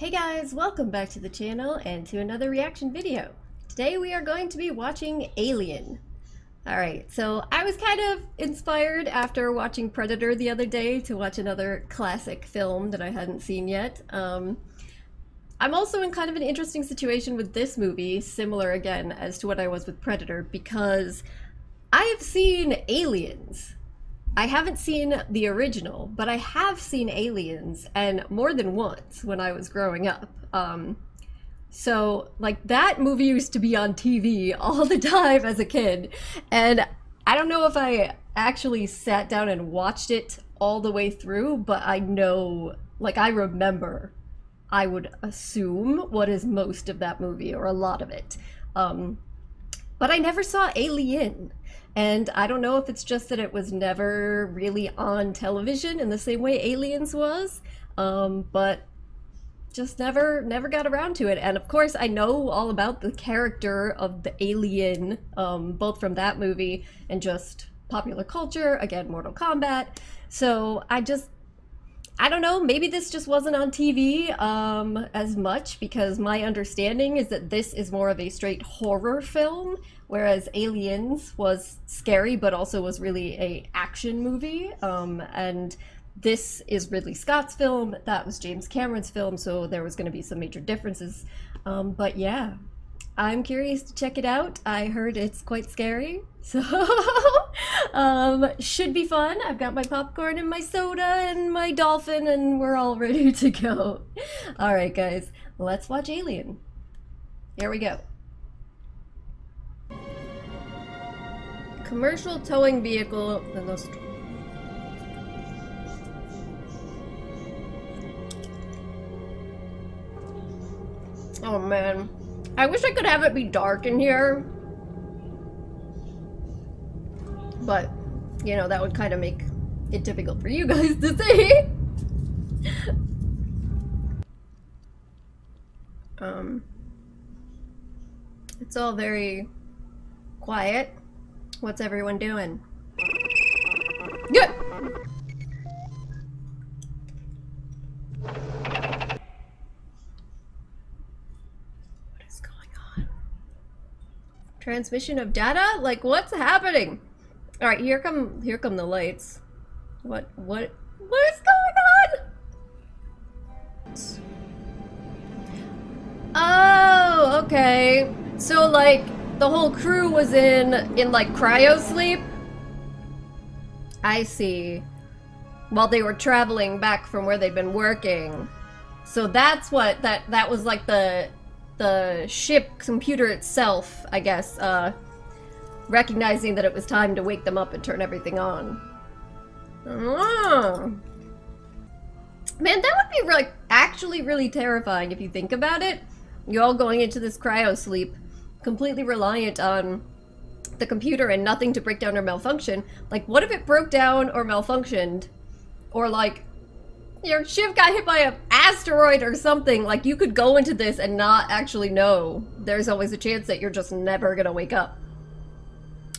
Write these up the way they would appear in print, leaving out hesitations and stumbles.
Hey guys, welcome back to the channel and to another reaction video. Today we are going to be watching Alien. Alright, so I was kind of inspired after watching Predator the other day to watch another classic film that I hadn't seen yet. I'm also in kind of an interesting situation with this movie, similar again as to what I was with Predator, because I have seen Aliens. I haven't seen the original, but I have seen Aliens, and more than once when I was growing up. So, like, that movie used to be on TV all the time as a kid, and I don't know if I actually sat down and watched it all the way through, but I know, like, I remember, I would assume, what is most of that movie, or a lot of it. But I never saw Alien. And I don't know if it's just that it was never really on television in the same way Aliens was, but just never got around to it. And of course I know all about the character of the alien, both from that movie and just popular culture, again, Mortal Kombat. So I don't know, maybe this just wasn't on TV as much, because my understanding is that this is more of a straight horror film, whereas Aliens was scary but also was really a action movie. And this is Ridley Scott's film, that was James Cameron's film, so there was going to be some major differences. But yeah, I'm curious to check it out. I heard it's quite scary, so should be fun. I've got my popcorn and my soda and my dolphin, and we're all ready to go. Alright guys, let's watch Alien. Here we go. Commercial towing vehicle. Oh man, I wish I could have it be dark in here, but you know, that would kind of make it difficult for you guys to see. It's all very quiet. What's everyone doing? Yeah. What is going on? Transmission of data? Like, what's happening? All right, here come the lights. What is going on? Oh, okay. So like the whole crew was in like cryo sleep. I see. While they were traveling back from where they'd been working. So that's what that was, like the ship computer itself, I guess, recognizing that it was time to wake them up and turn everything on. Oh. Man, that would be like actually really terrifying if you think about it. You're all going into this cryo sleep, completely reliant on the computer and nothing to break down or malfunction. Like, what if it broke down or malfunctioned? Or like, your ship got hit by an asteroid or something. Like, you could go into this and not actually know. There's always a chance that you're just never gonna wake up.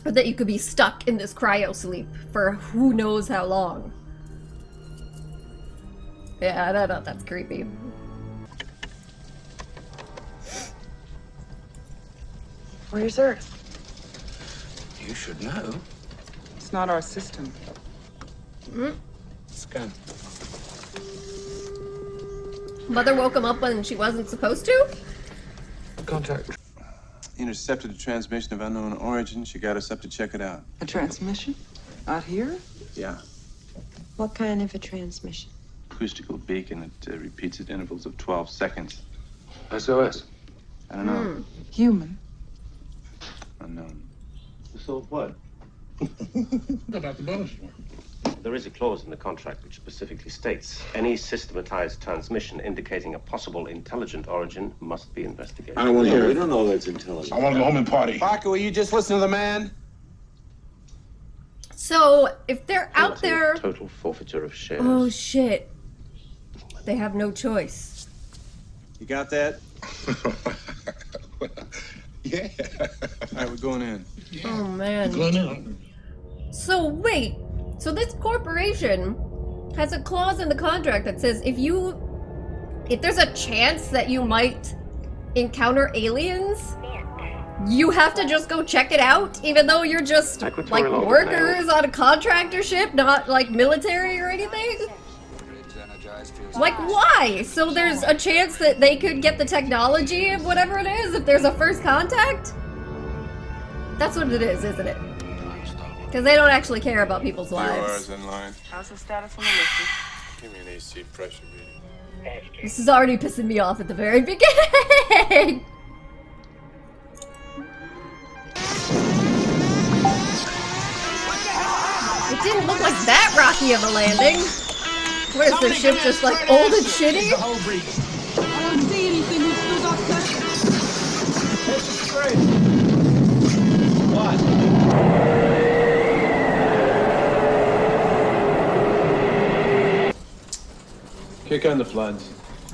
Or that you could be stuck in this cryo sleep for who knows how long. Yeah, that's creepy. Where's Earth? You should know. It's not our system. Scan. Mother woke him up when she wasn't supposed to? Contact. Intercepted a transmission of unknown origin. She got us up to check it out. A transmission? Out here? Yeah. What kind of a transmission? Acoustical beacon. It repeats at intervals of 12 seconds. SOS. I don't know. Human? Unknown. So what? About the bonus one. There is a clause in the contract which specifically states any systematized transmission indicating a possible intelligent origin must be investigated. I don't want to hear it. We don't know that's intelligent. I want to go home and party. Parker, will you just listen to the man? So, if they're out there... Total forfeiture of shares. Oh shit. They have no choice. You got that? Yeah. All right, we're going in. Oh man. Going in. So wait, so this corporation has a clause in the contract that says if you if there's a chance that you might encounter aliens, you have to just go check it out, even though you're just like Equatorial workers on a contractor ship, not like military or anything? Like, why? So there's a chance that they could get the technology of whatever it is if there's a first contact? That's what it is, isn't it? Because they don't actually care about people's lives. in line. How's the status on the list? Give me an AC pressure reading. This is already pissing me off at the very beginning. It didn't look like that rocky of a landing. What is the ship just like old and shitty? I don't see anything. We still got Kick on the floods.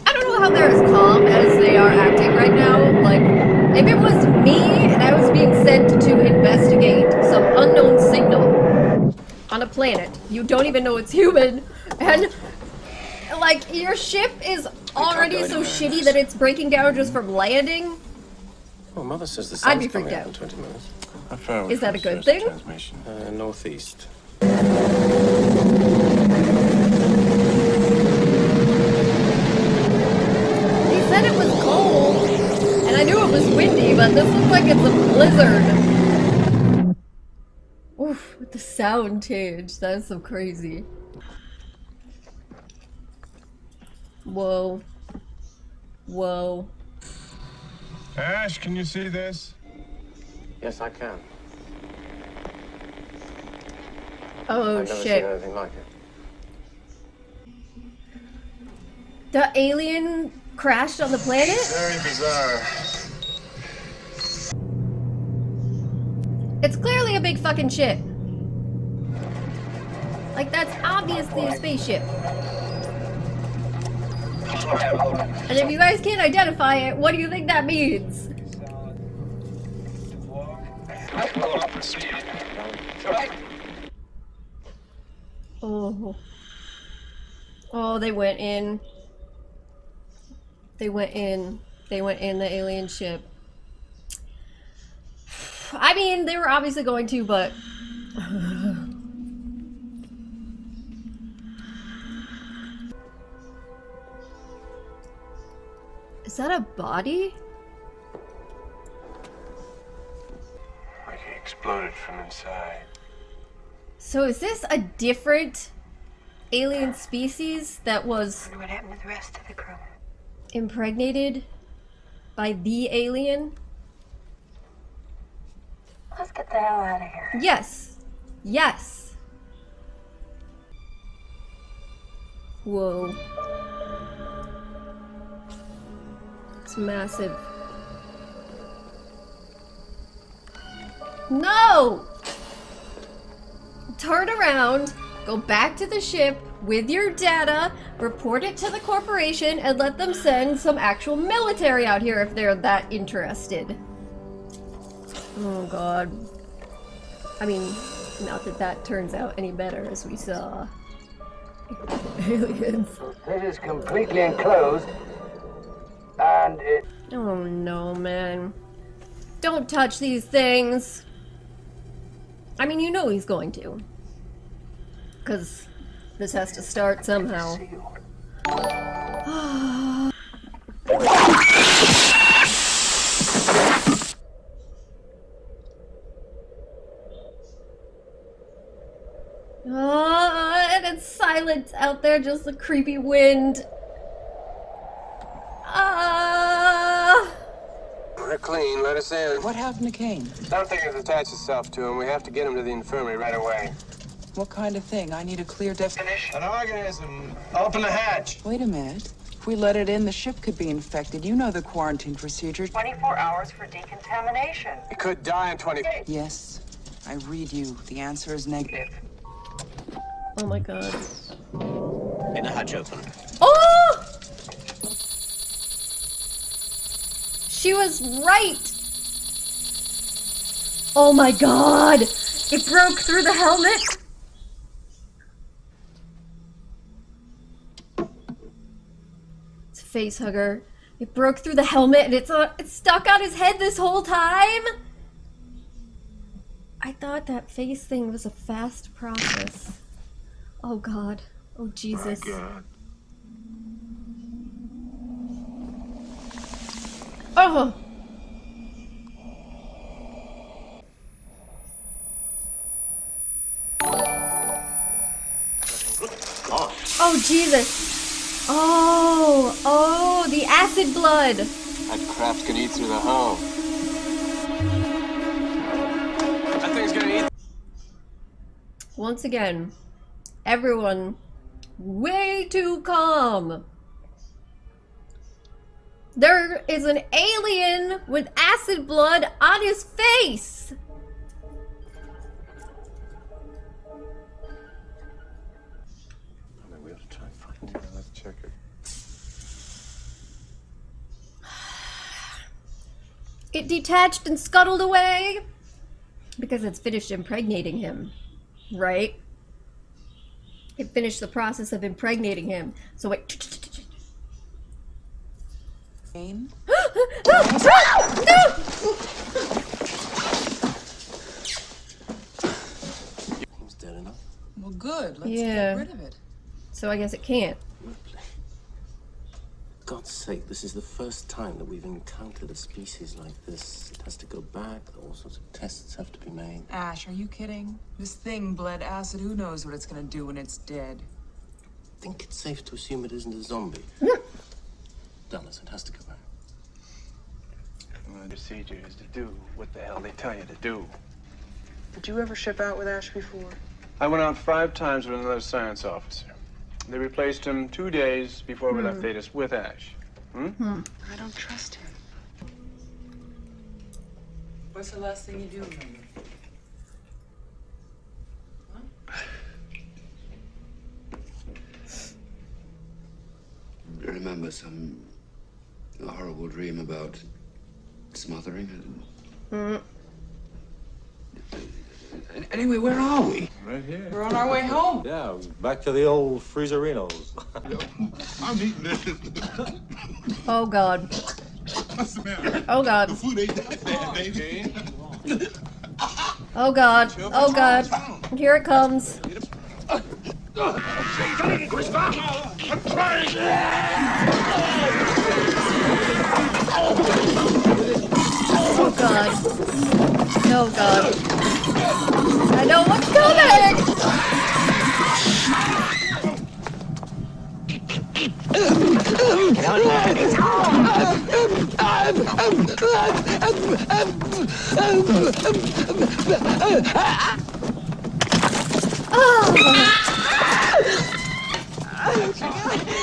I don't know how they're as calm as they are acting right now. Like, if it was me and I was being sent to investigate some unknown signal on a planet, you don't even know it's human, and like, your ship is already so shitty that it's breaking down just from landing. Well, Mother says the I'd sun's be freaked coming out out. in 20 minutes. How far away Is that from a good the thing? transmission? Northeast. He said it was cold, and I knew it was windy, but this looks like it's a blizzard. Oof, with the sound change, that is so crazy. Whoa. Whoa. Ash, can you see this? Yes, I can. Oh I've never shit. seen anything like it. The alien crashed on the planet? Very bizarre. It's clearly a big fucking ship. Like, that's obviously a spaceship. And if you guys can't identify it, what do you think that means? Oh. Oh, they went in. They went in. They went in the alien ship. I mean, they were obviously going to, but... Is that a body? Like he exploded from inside. So is this a different alien species that was What happened to the rest of the crew? impregnated by the alien? Let's get the hell out of here. Yes. Yes. Whoa. It's massive. No! Turn around, go back to the ship with your data, report it to the corporation, and let them send some actual military out here if they're that interested. Oh god. I mean, not that that turns out any better, as we saw. Aliens. It is completely enclosed, and it... Oh no, man. Don't touch these things! I mean, you know he's going to. Because this has to start somehow. And it's silent out there, just the creepy wind. We're clean, let us in. What happened to Kane? Something has attached itself to him. We have to get him to the infirmary right away. What kind of thing? I need a clear definition. An organism. Open the hatch. Wait a minute. If we let it in, the ship could be infected. You know the quarantine procedure. 24 hours for decontamination. It could die in 20 days. Yes, I read you. The answer is negative. Oh my god. Inner hatch open. Oh! She was right! Oh my god! It broke through the helmet! It's face hugger. It broke through the helmet and it's stuck on his head this whole time? I thought that face thing was a fast process. Oh God. Oh Jesus. My God. Oh! Oh Jesus! Oh, the acid blood! That craft can eat through the hull. That thing's gonna eat. Once again, everyone, way too calm. There is an alien with acid blood on his face! We have to try and find it. Let's check it. It detached and scuttled away because it's finished impregnating him, right? It finished the process of impregnating him. So wait. Jane? He's dead enough. Well, good. Let's Yeah. get rid of it. So I guess it can't. Ripley. For God's sake, this is the first time that we've encountered a species like this. It has to go back. All sorts of tests have to be made. Ash, are you kidding? This thing bled acid. Who knows what it's gonna do when it's dead? I think it's safe to assume it isn't a zombie. Dallas, it has to go back. Well, the procedure is to do what the hell they tell you to do. Did you ever ship out with Ash before? I went out 5 times with another science officer. They replaced him 2 days before we left Thetis with Ash. I don't trust him. What's the last thing you do remember? I remember a horrible dream about smothering. Anyway, where are we? Right here. We're on our way home. Yeah, back to the old freezerinos. I'm eating this. Oh God. What's the matter? Oh God. The food ain't that bad, baby. Oh God. Oh God. Here it comes. Oh God. Oh God. I know what's coming!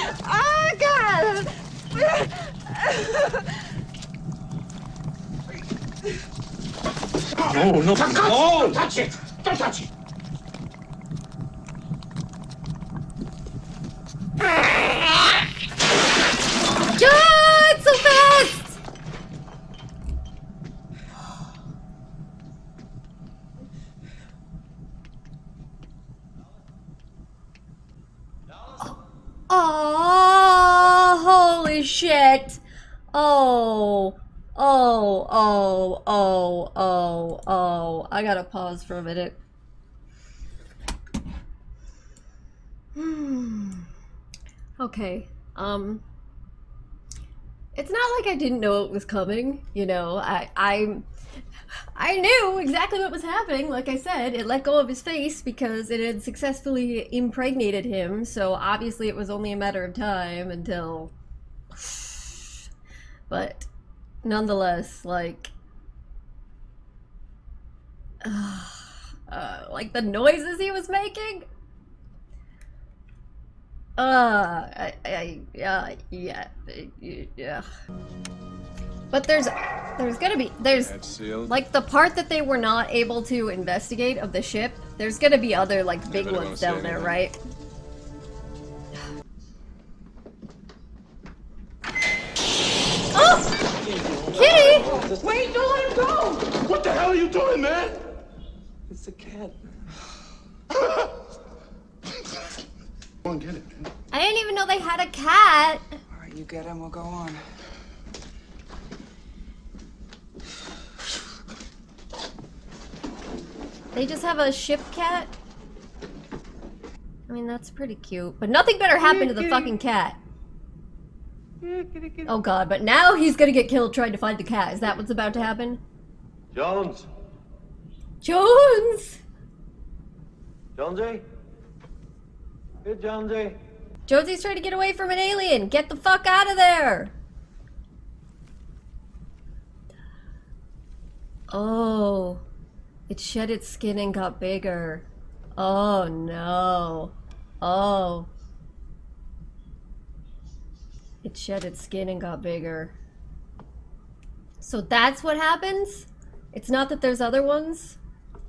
Oh God! No, no. Don't touch it! Don't touch it! God, so fast! Oh, holy shit! Oh, I gotta pause for a minute. Okay, it's not like I didn't know it was coming, you know. I knew exactly what was happening. Like I said, it let go of his face because it had successfully impregnated him, so obviously it was only a matter of time until... But nonetheless, like the noises he was making. Yeah. But there's That's sealed. like the part that they were not able to investigate of the ship. There's gonna be other like big but it ones won't say down there, anything. right? Oh, Kitty! Wait, don't let him go! What the hell are you doing, man? It's a cat. Go and get it, man. I didn't even know they had a cat. All right, You get him, we'll go on. They just have a ship cat? I mean, that's pretty cute. But nothing better happened to the fucking cat. Oh god, but now he's gonna get killed trying to find the cat. Is that what's about to happen? Jones! Jones! Jonesy? Hey, Jonesy. Jonesy's trying to get away from an alien! Get the fuck out of there! Oh. It shed its skin and got bigger. Oh no. Oh. It shed its skin and got bigger. So that's what happens? It's not that there's other ones?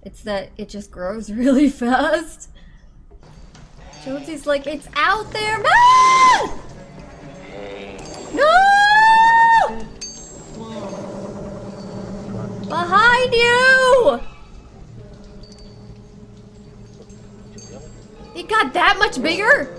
It's that it just grows really fast? Jonesy's like, it's out there! No! No! Behind you! It got that much bigger?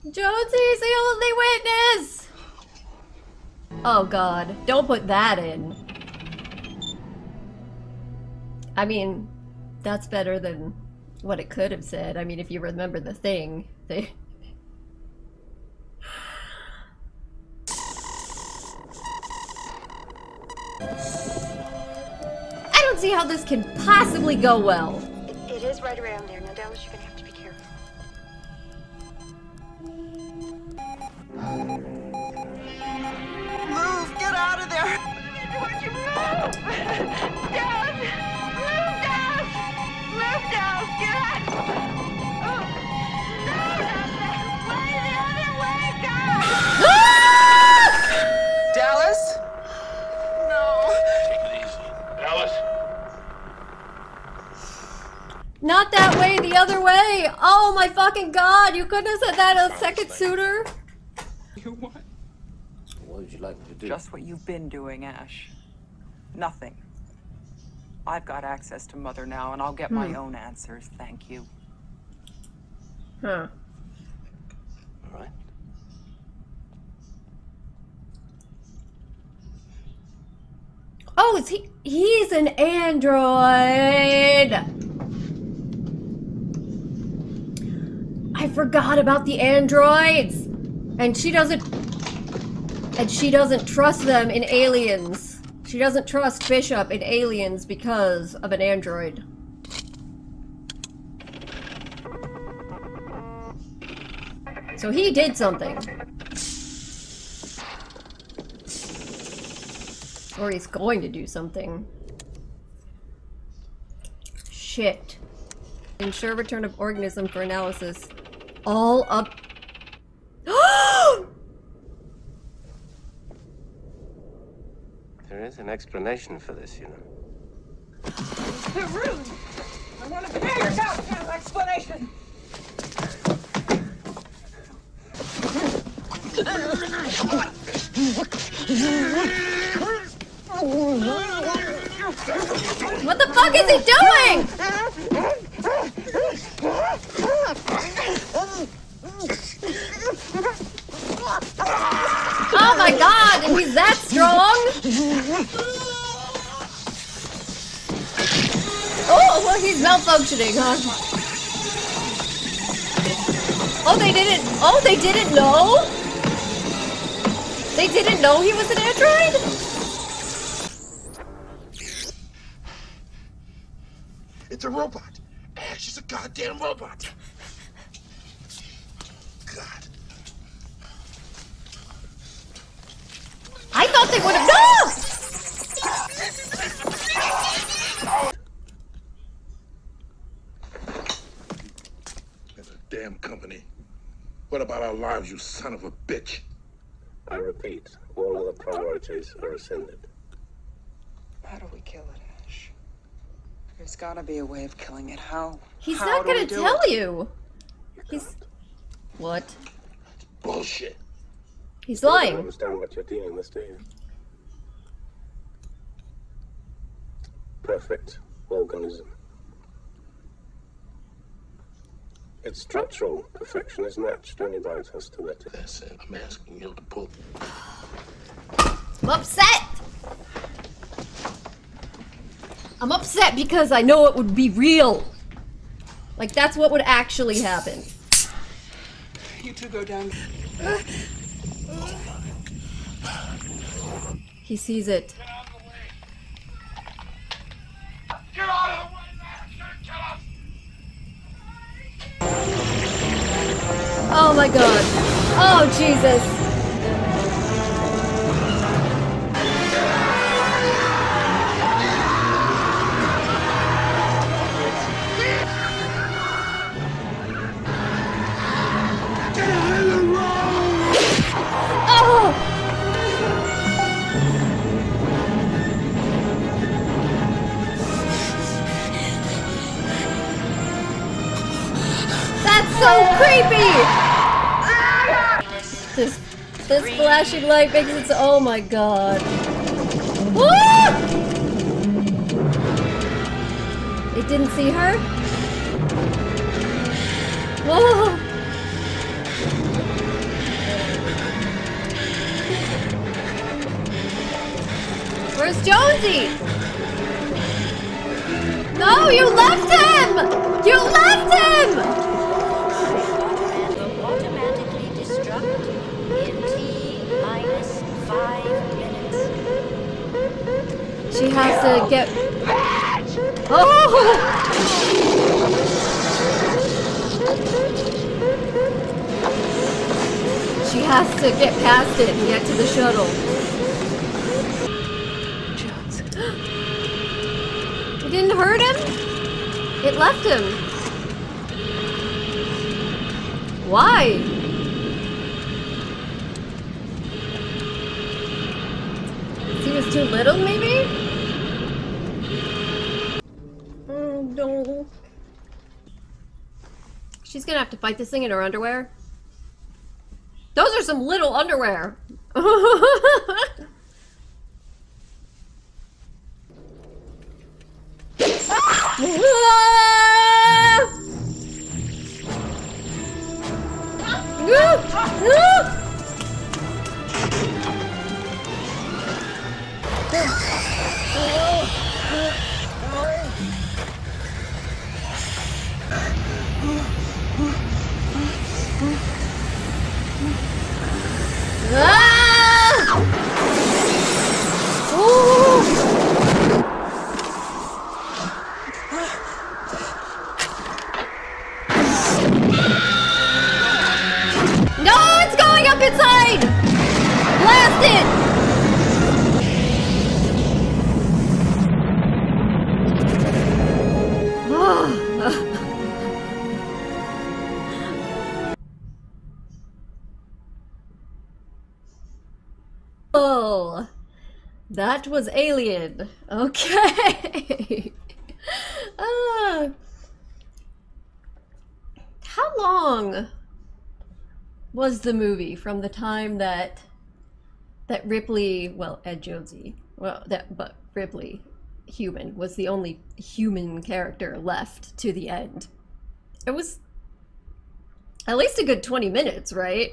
Jonesy's the only witness! Oh god, don't put that in. I mean, that's better than what it could have said. I mean, if you remember the thing, they... I don't see how this can possibly go well. It is right around there. Now, Dallas, you're gonna have to be careful. Move! Get out of there! Don't you move! Dallas! Move, Dallas! Move, Dallas! Get out! Oh. No, not that way! The other way, God! Dallas? No. Take it easy. Dallas? Not that way, the other way! Oh my fucking god, you couldn't have said that a second sooner? What? What would you like me to do? Just what you've been doing, Ash. Nothing. I've got access to Mother now, and I'll get my own answers, thank you. Huh. All right. Oh, is he? He's an android! I forgot about the androids! And she doesn't trust them in aliens. She doesn't trust Bishop in aliens because of an android. So he did something. Or he's going to do something. Shit. Ensure return of organism for analysis. All up. There is an explanation for this, you know. They're rude! I want to hear your goddamn explanation! What the fuck is he doing? Oh my god, and he's that strong? Oh, well, he's malfunctioning, huh? Oh, they didn't know? They didn't know he was an android? It's a robot. Ash is a goddamn robot. God. I thought they would have There's a damn company. What about our lives, you son of a bitch? I repeat, all other priorities are ascended. How do we kill it, Ash? There's gotta be a way of killing it. How? He's How not do we gonna do tell it? you. He's... What? Bullshit. He's You don't lying. understand what you're dealing with, do you? Perfect organism. Its structural perfection is matched only by its hostility. That's it. I'm asking you to pull. I'm upset! I'm upset because I know it would be real. Like, that's what would actually happen. You two go down. He sees it. Get out of the way, man! It's gonna kill us! Oh my god. Oh, Jesus. Oh! That's so creepy! This flashing light makes it so— oh my god. Ah! It didn't see her? Oh! Where's Jonesy? No, you left him! You left him! Will automatically destruct in T-5 minutes. She has to get— oh! She has to get past it and get to the shuttle. It didn't hurt him? It left him. Why? He was too little, maybe? Oh, no. She's gonna have to fight this thing in her underwear. Those are some little underwear. Inside! Blast it! Oh, that was Alien. Okay. How long was the movie from the time that Ripley, well, Ed Jonesy, well, but Ripley, human, was the only human character left to the end? It was at least a good 20 minutes, right?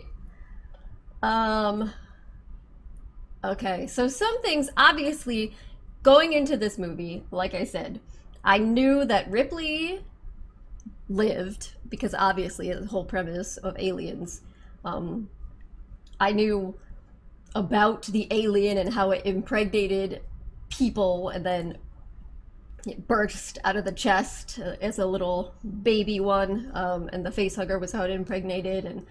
Okay, so some things, obviously, going into this movie, like I said, I knew that Ripley lived, because obviously the whole premise of Aliens. I knew about the alien and how it impregnated people and then it burst out of the chest as a little baby one, and the facehugger was how it impregnated and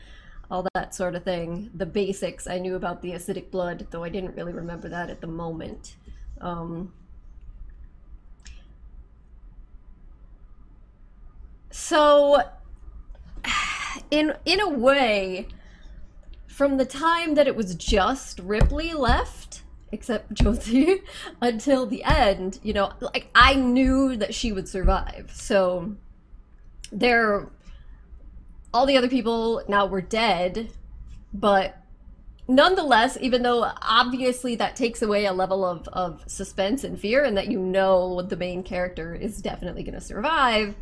all that sort of thing. The basics I knew about the acidic blood, though I didn't really remember that at the moment. So, in a way, from the time that it was just Ripley left, except Josie, until the end, you know, like, I knew that she would survive. So, all the other people now were dead, but nonetheless, even though obviously that takes away a level of suspense and fear, and that you know the main character is definitely going to survive,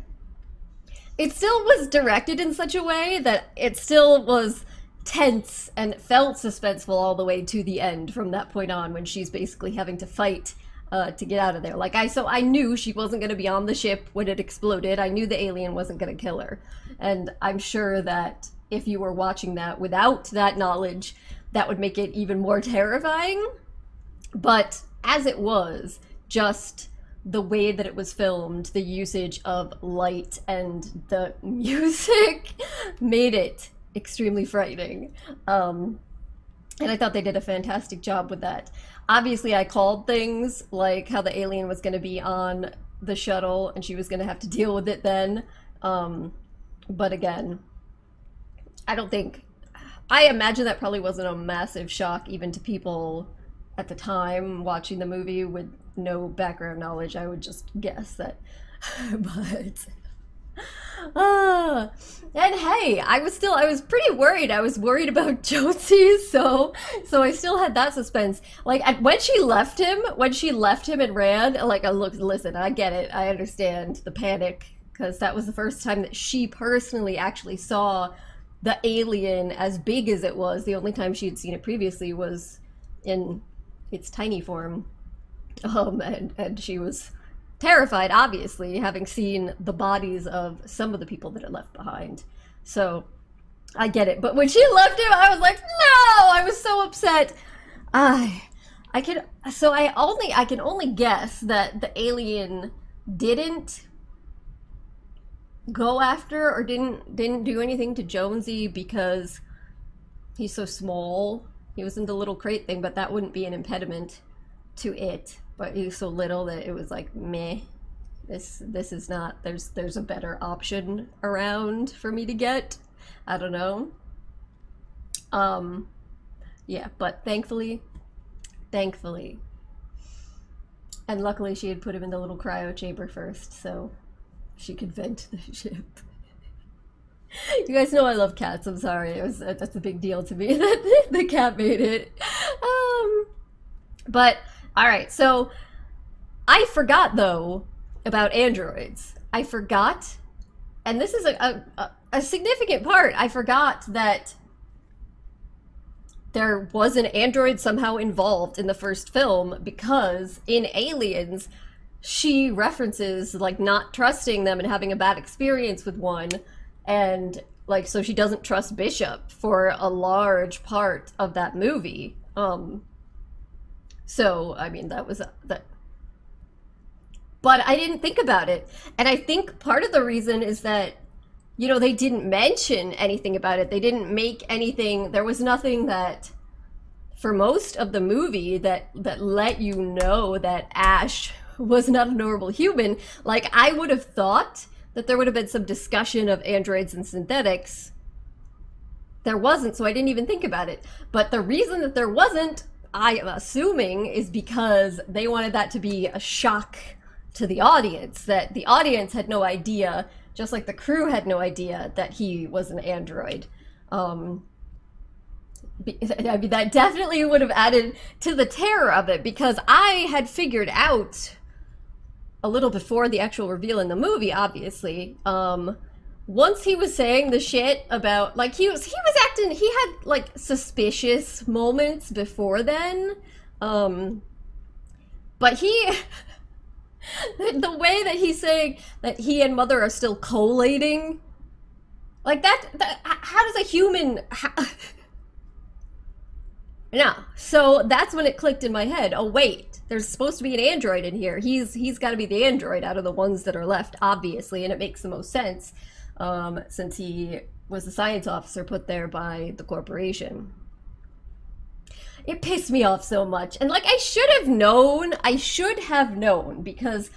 it still was directed in such a way that it still was tense and felt suspenseful all the way to the end from that point on, when she's basically having to fight to get out of there. Like, so I knew she wasn't going to be on the ship when it exploded. I knew the alien wasn't going to kill her. And I'm sure that if you were watching that without that knowledge, that would make it even more terrifying. But as it was, just the way that it was filmed, the usage of light and the music made it extremely frightening. And I thought they did a fantastic job with that. Obviously, I called things like how the alien was going to be on the shuttle and she was going to have to deal with it then. But again, I imagine that probably wasn't a massive shock even to people at the time watching the movie with no background knowledge. I would just guess that. But and hey, I was pretty worried. I was worried about Josie, so I still had that suspense. Like, when she left him and ran, like, listen, I get it. I understand the panic, because that was the first time that she personally actually saw the alien as big as it was. The only time she had seen it previously was in its tiny form. And she was terrified, obviously, having seen the bodies of some of the people that are left behind. So I get it. But when she left him, I was like, no! I was so upset. I can only guess that the alien didn't go after or didn't do anything to Jonesy because he's so small. He was in the little crate thing, but that wouldn't be an impediment to it. But he was so little that it was like, meh, this is not, there's a better option around for me to get. I don't know. Yeah, but thankfully, and luckily she had put him in the little cryo chamber first, so she could vent the ship. You guys know I love cats. I'm sorry. That's a big deal to me that the cat made it. But all right, so I forgot though about androids. I forgot, and this is a significant part. I forgot that there was an android somehow involved in the first film, because in Aliens, she references like not trusting them and having a bad experience with one, and like, so she doesn't trust Bishop for a large part of that movie. So I mean, that was that, but I didn't think about it, and I think part of the reason is that, you know, they didn't mention anything about it. They didn't make anything. There was nothing that, for most of the movie, that let you know that Ash was not a normal human. Like, I would have thought that there would have been some discussion of androids and synthetics. There wasn't, so I didn't even think about it. But the reason that there wasn't, I am assuming, is because they wanted that to be a shock to the audience, that the audience had no idea, just like the crew had no idea that he was an android. I mean, that definitely would have added to the terror of it, because I had figured out a little before the actual reveal in the movie, obviously, once he was saying the shit about, like, he was acting, he had like suspicious moments before then, but he the way that he's saying that he and Mother are still collating, like that how does a human no, so that's when it clicked in my head. Oh wait, there's supposed to be an android in here. He's got to be the android out of the ones that are left, obviously, and it makes the most sense, since he was the science officer put there by the corporation. It pissed me off so much, and like, I should have known, because,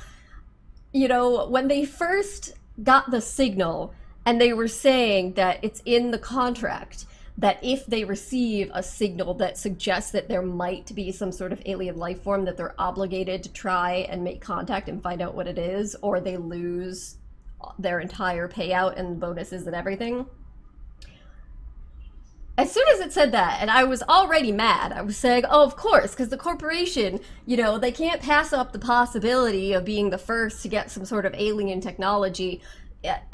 you know, when they first got the signal and they were saying that it's in the contract that if they receive a signal that suggests that there might be some sort of alien life form, that they're obligated to try and make contact and find out what it is, or they lose their entire payout and bonuses and everything. as soon as it said that, and I was already mad, I was saying, oh, of course, because the corporation, you know, they can't pass up the possibility of being the first to get some sort of alien technology.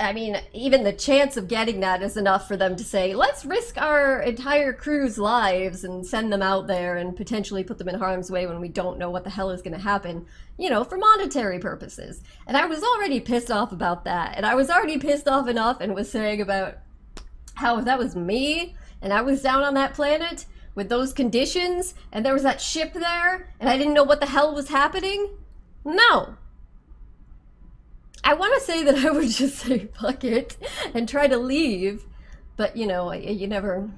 I mean, even the chance of getting that is enough for them to say, let's risk our entire crew's lives and send them out there and potentially put them in harm's way when we don't know what the hell is going to happen, you know, for monetary purposes. And I was already pissed off about that. And I was already pissed off enough and was saying about how if that was me and I was down on that planet with those conditions and there was that ship there and I didn't know what the hell was happening, no. I want to say that I would just say fuck it and try to leave, but you know, you never,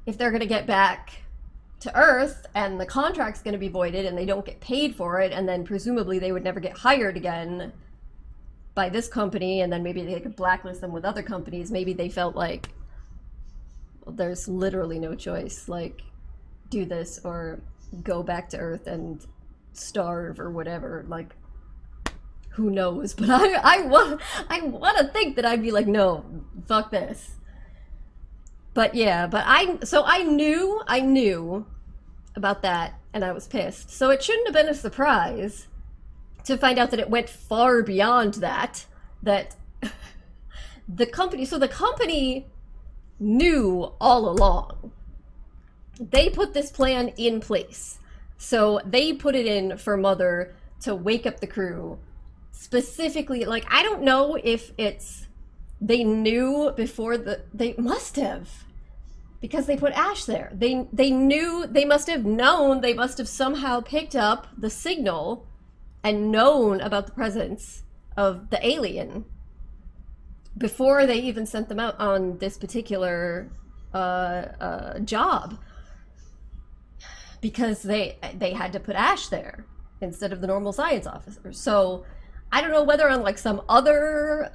if they're going to get back to Earth and the contract's going to be voided and they don't get paid for it, and then presumably they would never get hired again by this company, and then maybe they could blacklist them with other companies, maybe they felt like, well, there's literally no choice, like, do this or go back to Earth and starve or whatever, like, who knows? But I want to think that I'd be like, no, fuck this. But yeah, but I knew about that, and I was pissed. So it shouldn't have been a surprise to find out that it went far beyond that. That the company knew all along. They put this plan in place. So they put it in for Mother to wake up the crew. Specifically, like, I don't know if it's they knew before they must have, because they put Ash there. They knew, they must have known, they must have somehow picked up the signal and known about the presence of the alien before they even sent them out on this particular job, because they had to put Ash there instead of the normal science officer. So I don't know whether on like some other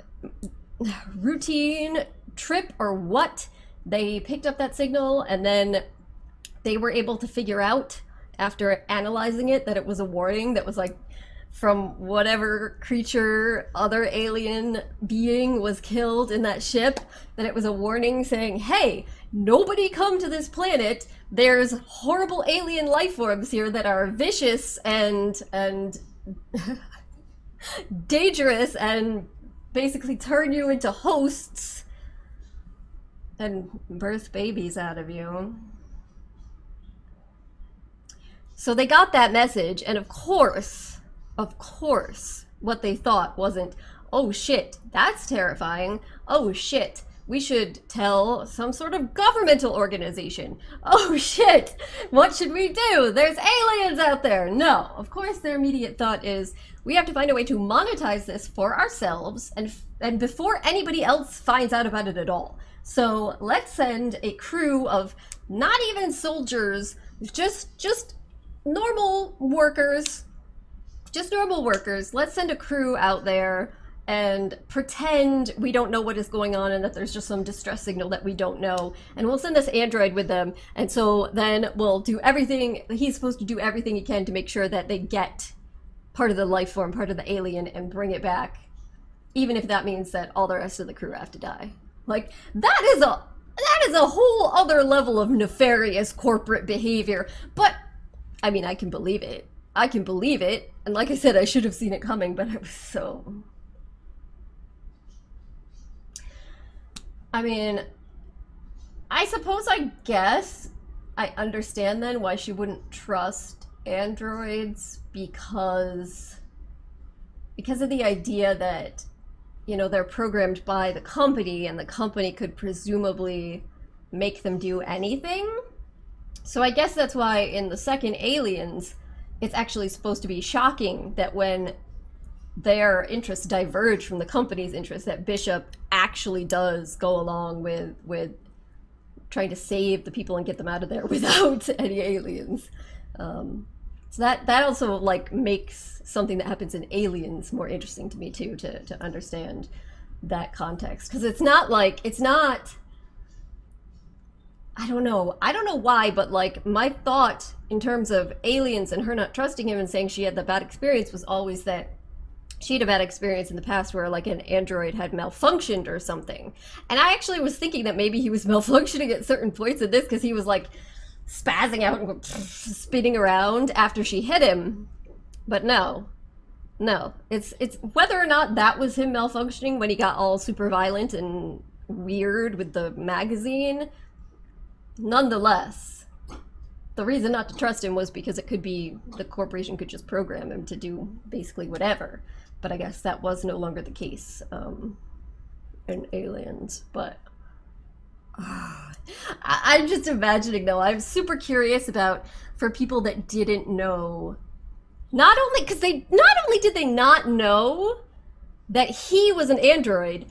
routine trip or what, they picked up that signal and then they were able to figure out after analyzing it that it was a warning that was like from whatever creature, other alien being was killed in that ship, that it was a warning saying, hey, nobody come to this planet. There's horrible alien life forms here that are vicious and dangerous and basically turn you into hosts and birth babies out of you. So they got that message, and of course, what they thought wasn't, oh shit, that's terrifying. Oh shit, we should tell some sort of governmental organization. Oh shit, what should we do? There's aliens out there. No, of course their immediate thought is, we have to find a way to monetize this for ourselves and before anybody else finds out about it at all. So let's send a crew of not even soldiers, just normal workers. Just normal workers. Let's send a crew out there and pretend we don't know what is going on and that there's just some distress signal that we don't know. And we'll send this android with them. And so then we'll do everything. He's supposed to do everything he can to make sure that they get part of the life form, part of the alien, and bring it back. Even if that means that all the rest of the crew have to die. Like, that is a whole other level of nefarious corporate behavior. But, I mean, I can believe it. I can believe it. And like I said, I should have seen it coming, but it was so... I mean, I suppose I guess I understand then why she wouldn't trust androids, because of the idea that, you know, they're programmed by the company and the company could presumably make them do anything. So I guess that's why in the second Aliens, it's actually supposed to be shocking that when their interests diverge from the company's interests, that Bishop actually does go along with trying to save the people and get them out of there without any aliens. So that also like makes something that happens in Aliens more interesting to me too, to understand that context. Because it's not, I don't know why, but like my thought in terms of Aliens and her not trusting him and saying she had the bad experience was always that she had a bad experience in the past where like an android had malfunctioned or something. And I actually was thinking that maybe he was malfunctioning at certain points in this because he was like spazzing out and spinning around after she hit him. But no, it's whether or not that was him malfunctioning when he got all super violent and weird with the magazine. Nonetheless, the reason not to trust him was because it could be the corporation could just program him to do basically whatever. But I guess that was no longer the case in Aliens. But I'm just imagining, though, I'm super curious about, for people that didn't know, not only did they not know that he was an android,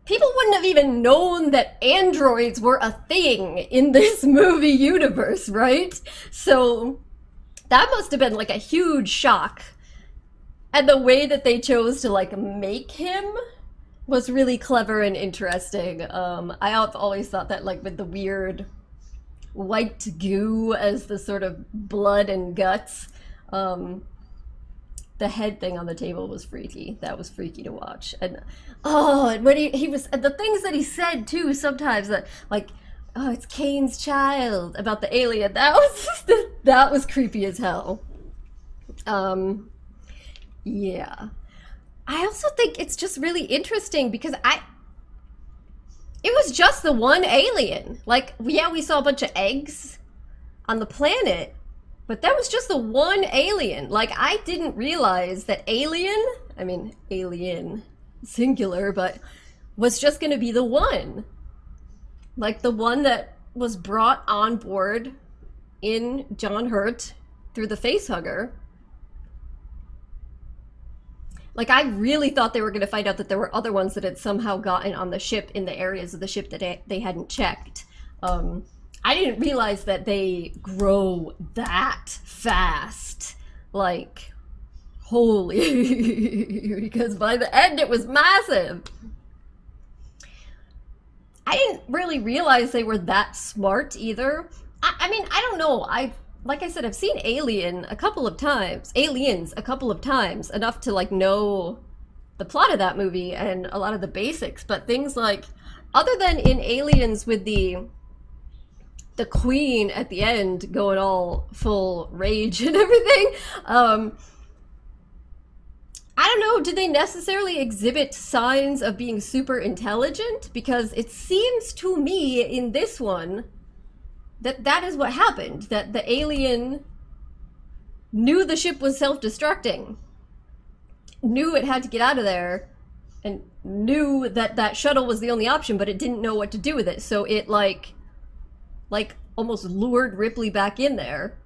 people wouldn't have even known that androids were a thing in this movie universe, right? So that must have been like a huge shock. And the way that they chose to like make him was really clever and interesting. I've always thought that like with the weird white goo as the sort of blood and guts, the head thing on the table was freaky. That was freaky to watch. And and when he was, and the things that he said too sometimes, that like, oh, it's Kane's child, about the alien, that was creepy as hell. Yeah. I also think it's just really interesting because it was just the one alien. Like, yeah, we saw a bunch of eggs on the planet, but that was just the one alien. Like, I didn't realize that alien singular, but was just gonna be the one. Like, the one that was brought on board in John Hurt through the facehugger. Like, I really thought they were going to find out that there were other ones that had somehow gotten on the ship in the areas of the ship that they hadn't checked. I didn't realize that they grow that fast. Like, holy, because by the end it was massive. I didn't really realize they were that smart either. I mean, I don't know. Like I said, I've seen Aliens a couple of times, enough to like know the plot of that movie and a lot of the basics, but things like, other than in Aliens with the queen at the end going all full rage and everything, I don't know, do they necessarily exhibit signs of being super intelligent? Because it seems to me in this one that is what happened, that the alien knew the ship was self-destructing, knew it had to get out of there, and knew that that shuttle was the only option, but it didn't know what to do with it. So it like almost lured Ripley back in there.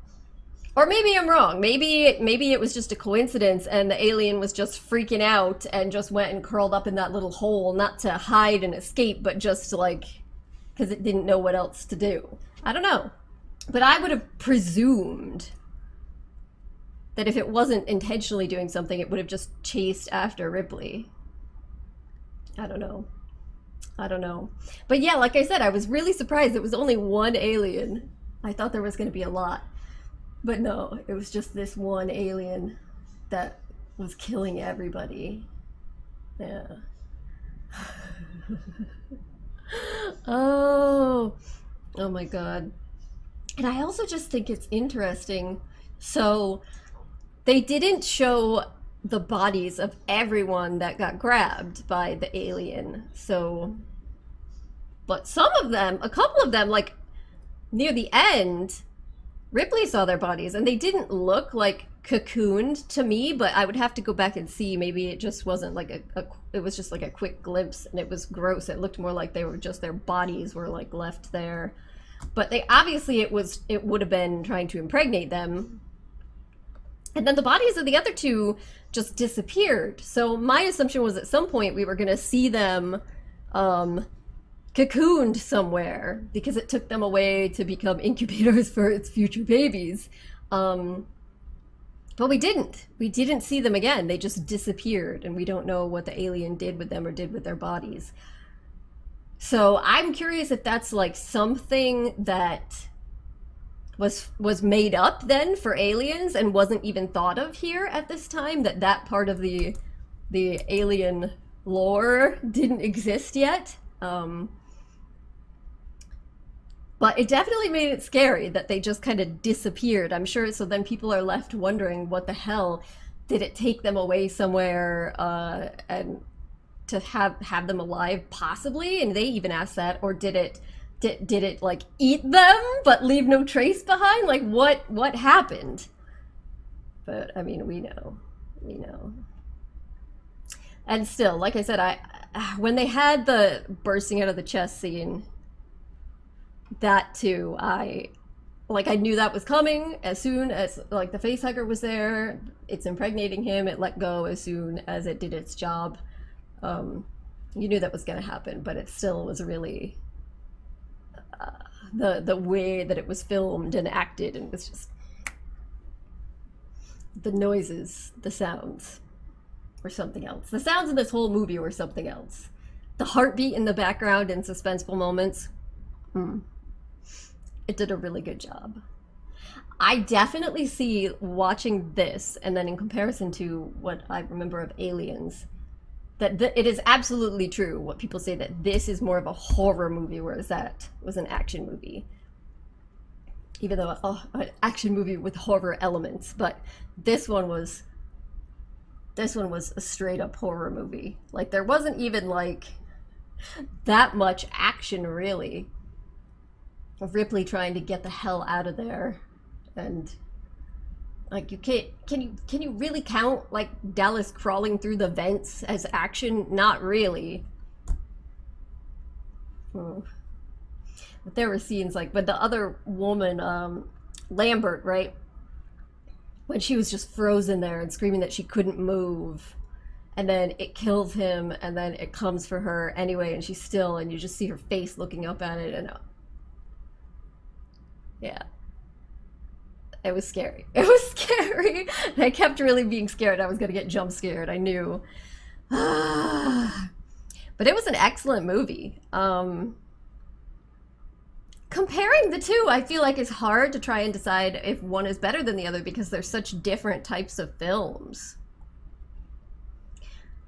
Or maybe I'm wrong. Maybe it was just a coincidence and the alien was just freaking out and just went and curled up in that little hole, not to hide and escape, but just to like, because it didn't know what else to do. I don't know. But I would have presumed that if it wasn't intentionally doing something, it would have just chased after Ripley. I don't know. But yeah, like I said, I was really surprised it was only one alien. I thought there was going to be a lot. But no, it was just this one alien that was killing everybody. Yeah. Oh my god. And I also just think it's interesting. So they didn't show the bodies of everyone that got grabbed by the alien. So, but some of them, a couple of them, like near the end, Ripley saw their bodies and they didn't look like cocooned to me, but I would have to go back and see. Maybe it just wasn't like it was just like a quick glimpse and it was gross. It looked more like they were just, their bodies were like left there. But they obviously, it would have been trying to impregnate them. And then the bodies of the other two just disappeared. So my assumption was at some point we were going to see them cocooned somewhere because it took them away to become incubators for its future babies. But we didn't. We didn't see them again. They just disappeared and we don't know what the alien did with them or did with their bodies. So I'm curious if that's like something that was made up then for Aliens and wasn't even thought of here at this time, that part of the the alien lore didn't exist yet. But it definitely made it scary that they just kind of disappeared. I'm sure, so then people are left wondering, what the hell? Did it take them away somewhere and to have them alive, possibly? And they even asked that. Or did it like eat them but leave no trace behind? Like what happened? But I mean, we know. And still, like I said, when they had the bursting out of the chest scene, that too, I knew that was coming as soon as like the facehugger was there. It's impregnating him. It let go as soon as it did its job. You knew that was going to happen, but it still was really the way that it was filmed and acted, and it was just the noises, the sounds were something else. The sounds in this whole movie were something else. The heartbeat in the background in suspenseful moments. It did a really good job. I definitely see watching this, and then in comparison to what I remember of Aliens, that it is absolutely true what people say, that this is more of a horror movie, whereas that was an action movie. Even though an action movie with horror elements, but this one was a straight up horror movie. Like, there wasn't even like that much action, really, of Ripley trying to get the hell out of there. And like, you can't, can you really count like Dallas crawling through the vents as action? Not really. But there were scenes like, but the other woman, Lambert, right, when she was just frozen there and screaming that she couldn't move, and then it kills him, and then it comes for her anyway, and she's still, and you just see her face looking up at it, and yeah, it was scary. It was scary. And I kept really being scared I was gonna get jump scared. I knew. But it was an excellent movie. Comparing the two, I feel like it's hard to try and decide if one is better than the other, because they're such different types of films.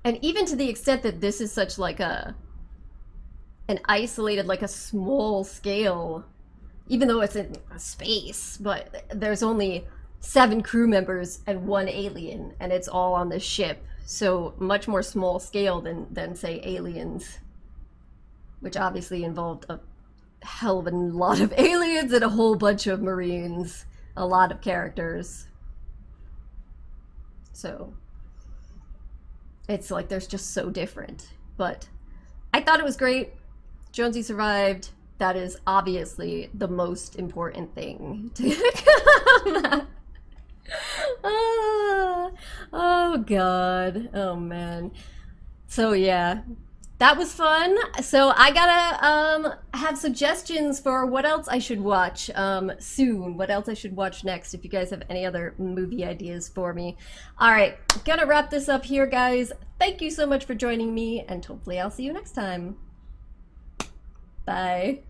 And even to the extent that this is such like an isolated, like a small scale, even though it's in space, but there's only 7 crew members and 1 alien, and it's all on this ship. So much more small scale than say Aliens, which obviously involved a hell of a lot of aliens and a whole bunch of Marines, a lot of characters. So it's like there's just so different. But I thought it was great. Jonesy survived. That is obviously the most important thing to come. Oh god. Oh man. So yeah, that was fun. So I gotta have suggestions for what else I should watch soon. What else I should watch next, if you guys have any other movie ideas for me. Alright, gonna wrap this up here, guys. Thank you so much for joining me, and hopefully I'll see you next time. Bye.